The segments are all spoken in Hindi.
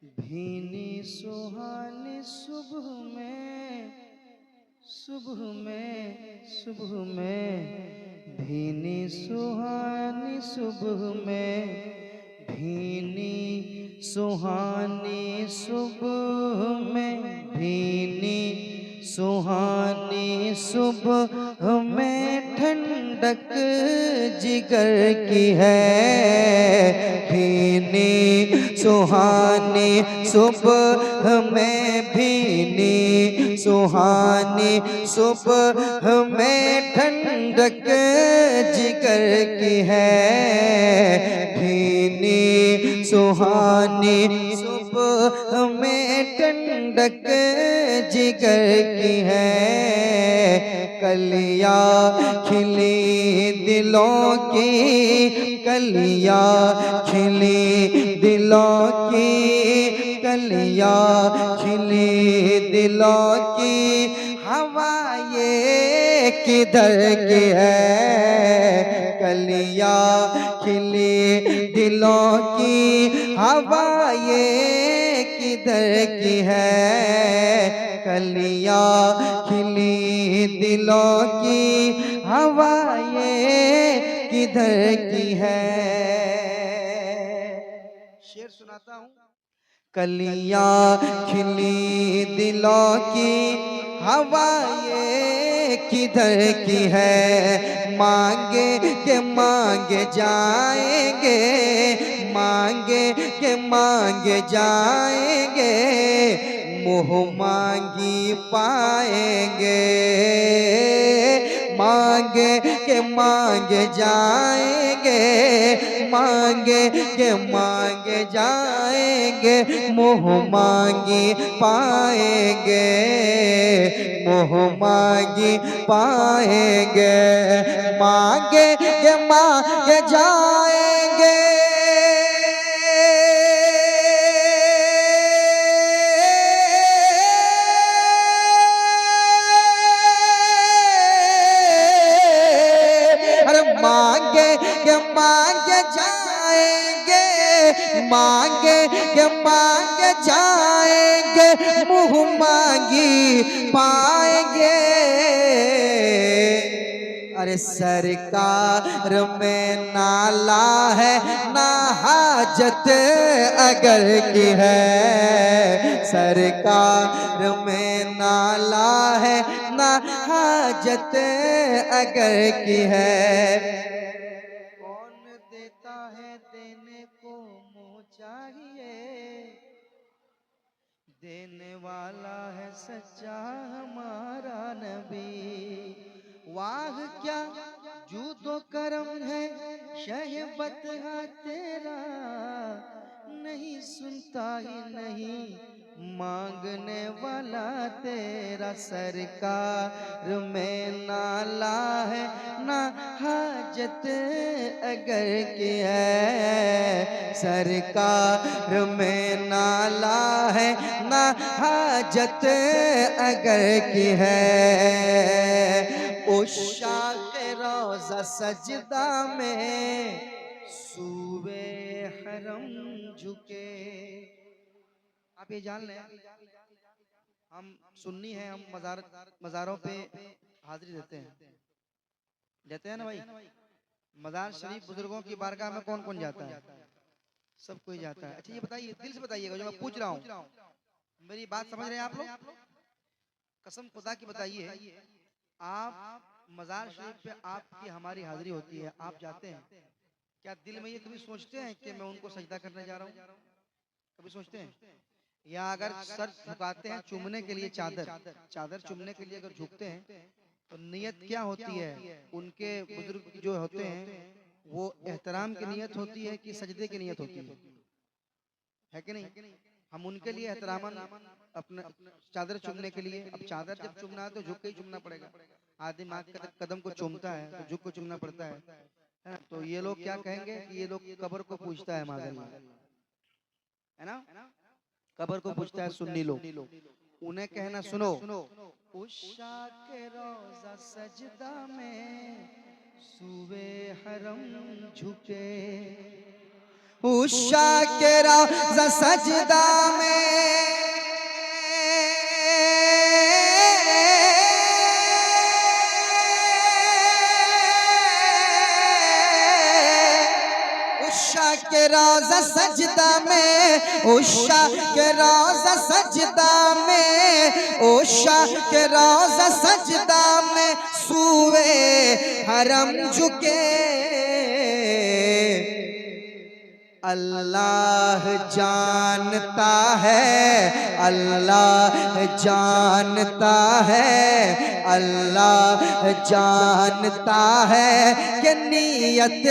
भीनी सुहानी सुबह में, सुबह में, सुबह में, भीनी सुहानी सुबह में, भीनी सुहानी सुबह में, भीनी सुहानी सुबह में ठंडक जिगर की है। भीनी सुहानी सुबह में, भीनी सुहानी सुबह में ठंडक जिगर की है। भीनी सुहानी सुबह में ठंडक जिगर की है। कलिया खिली दिलों की, कलिया खिली दिलों की, कलिया खिली दिलों की हवा ये किधर की है। कलिया खिली दिलों की हवा ये किधर की है। कलिया खिली दिलों की हवा ये किधर की है। शेर सुनाता हूँ। कलिया खिली दिलों की हवा ये किधर की है। मांगे के मांगे जाएंगे, मांगे के मांगे जाएंगे, मुँह मांगी पाएंगे। मांगे के मांगे जाएंगे, मांगे के मांगे जाएंगे, मुँह मांगी पाएंगे, मुँह मांगी पाएंगे। मांगे के मांगे जाएंगे, मांगे के मांगे जाएंगे, मांगे के मांगे जाएंगे, मुँह मांगी पाएंगे। अरे सरकार में नाला है ना हाजत अगर की है। सरकार में नाला है ना हाजत अगर की है। कौन देता है देने को मुँह चाहिए, देने वाला है सच्चा हमारा नबी। वाह क्या जूदो करम है शहबत तेरा, नहीं सुनता ही नहीं मांगने वाला तेरा। सरकार में नाला है ना हाजत अगर की है। सरकार में नाला है ना हाजत अगर की है। उशाक़े रोज़ा सजदा में सूबे हरम झुके। आप ये जान लें, हम सुन्नी हैं, हम मज़ारों पे हाजिरी देते हैं, देते हैं ना भाई। मज़ार शरीफ बुजुर्गों की बारगाह में कौन कौन जाता है? सब कोई जाता है। अच्छा ये बताइए, दिल से बताइएगा जो मैं पूछ रहा हूँ, मेरी बात समझ रहे हैं आप लोग? कसम खुदा की बताइए, आप मज़ार शरीफ पे आपकी हमारी हाजिरी होती है, आप जाते हैं, क्या दिल में ये कभी सोचते हैं कि मैं उनको सजदा करने जा रहा हूँ? कभी सोचते हैं? या अगर सर झुकाते हैं चूमने के लिए, चादर चादर चूमने के लिए अगर झुकते हैं, तो नियत क्या होती है? उनके बुजुर्ग जो होते हैं वो एहतराम की नियत होती है कि सजदे की नियत होती है कि नहीं? हम उनके लिए एहतरामन अपना चादर चूमने के लिए, अब चादर जब चूमना है तो झुक के ही चूमना पड़ेगा। आदमी माँ के कदम को चूमता है तो झुक को चूमना पड़ता है ना? तो ये लोग क्या कहेंगे कि ये लोग कब्र को पूछता है, माज़अल्लाह, है ना? कब्र को पूछता है सुन्नी लोग। उन्हें कहना सुनो, उशाक़े रोज़ा सजदा में सूबे हरम झुके। उषा के रोज़ा सजदा में उषा के रोज़ा सजदा में, उषा के रोज़ा सजदा में, उषा के रोज़ा सजदा में सूवे हरम झुके। अल्लाह जानता है, अल्लाह जानता है, अल्लाह जानता है कि नीयत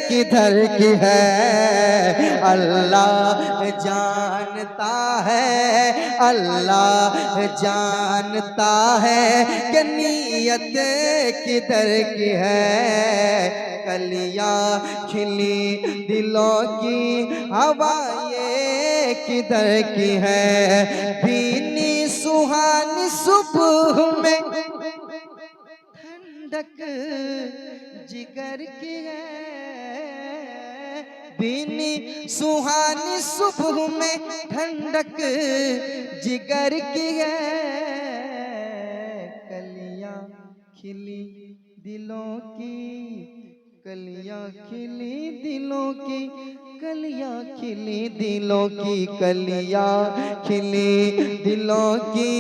किधर की है। अल्लाह जानता है, अल्लाह जानता है कि नीयत किधर की है। कलियाँ खिली दिलों की हवा ये किधर की है। भीनी सुहानी सुबह में ठंडक जिगर की है। भीनी सुहानी सुबह में ठंडक जिगर की है। कलियाँ खिली दिलों की, कलियाँ खिली दिलों की, कलियाँ खिली दिलों की, कलियाँ खिली दिलों की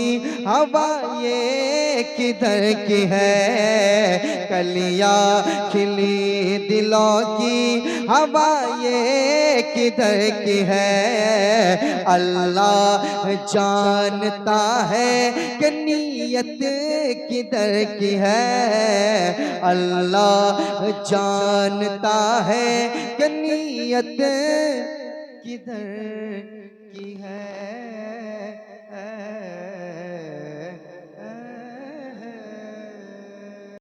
हवा ये किधर की है। कलियाँ खिली दिलों की हवा ये किधर की है। अल्लाह जानता है कि नीयत किधर की है। अल्लाह जानता है कि नीयत किधर